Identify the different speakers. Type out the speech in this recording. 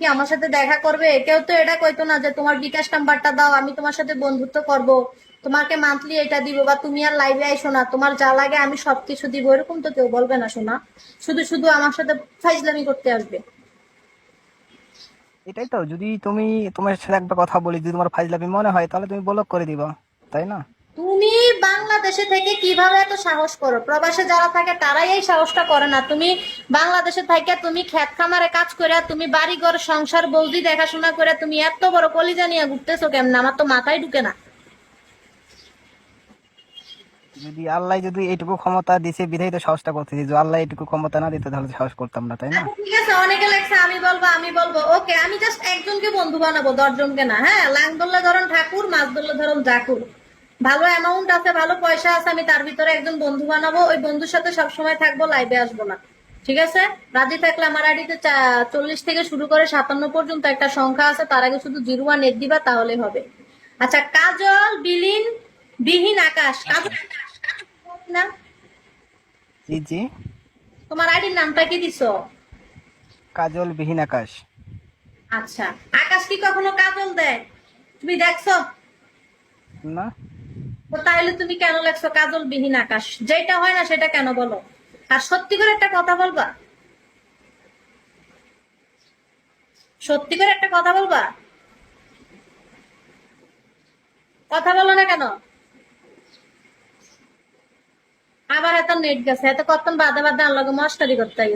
Speaker 1: কি আমার সাথে দেখা করবে? কেউ তো এটা কইতো না যে তোমার বিকাশ নাম্বারটা দাও, আমি তোমার সাথে বন্ধুত্ব করব, তোমাকে মান্থলি এটা দিব, বা তুমি আর লাইভে আইসো না, তোমার যা লাগে আমি সবকিছু দিব, এরকম তো কেউ বলবে না শোনা। শুধু শুধু আমার সাথে ফাইজলামি করতে আসবে।
Speaker 2: এটাই তো, যদি তুমি তোমার সাথে একটা কথা বলি, যদি তোমার ফাইজলামি মনে হয় তাহলে তুমি ব্লক করে দিবা, তাই না?
Speaker 1: তুমি বাংলাদেশে থেকে কিভাবে এত সাহস করো? প্রবাসে যারা থাকে তারাই এই সাহসটা করে না। তুমি বাংলাদেশে থেকে তুমি খেত খামারে কাজ করে, তুমি বাড়ি ঘর সংসার বৌদি দেখাশোনা করে তুমি এত বড় কলিজা নিয়ে ঘুরতেছো কেমন? আমার তো মাথায় ঢুকে না।
Speaker 2: যদি আল্লাহ যদি এইটুকু ক্ষমতা দিছে বিধায় তো সাহসটা করতেছি, যদি আল্লাহ এইটুকু ক্ষমতা না দিত তাহলে সাহস করতাম না, তাই না?
Speaker 1: আচ্ছা ঠিক আছে, অনেকে লেখছে আমি বলবো ওকে, আমি জাস্ট একজনকে বন্ধু বানাবো, 10 জনকে না। হ্যাঁ, লাং ধরলে ধরুন ঠাকুর, মাছ ধরলে ধরুন জাকুর। ভালো অ্যামাউন্ট আছে, ভালো পয়সা আছে, আমি তার ভিতরে একজন বন্ধু বানাবো, ওই বন্ধুর সাথে সবসময় থাকবো, লাইভে আসবো না। ঠিক আছে? রাজি থাকলে আমার আইডিতে 40 থেকে শুরু করে 57 পর্যন্ত একটা সংখ্যা আছে, তার আগে শুধু 01 এড দিবা, তাহলে হবে। আচ্ছা, কাজল বিলীন বিহীন আকাশ, কাজল না?
Speaker 2: জি জি।
Speaker 1: তোমার আইডির নামটা কি দিছো?
Speaker 2: কাজল বিহীন আকাশ।
Speaker 1: আচ্ছা, আকাশ কি কখনো কাজল দেয়? তুমি দেখছো?
Speaker 2: না।
Speaker 1: তো তাহলে তুমি কেন লেখছো কাজল বিহীন আকাশ? যেটা হয় না সেটা কেন বলো? আর সত্যি করে একটা কথা বলবা? সত্যি করে একটা কথা বলবা? কথা বলো না কেন? আবার এত নেট গেছে, এত কতক্ষণ বাদে বাদে আনলাগো মস্কারি করতে গেছে।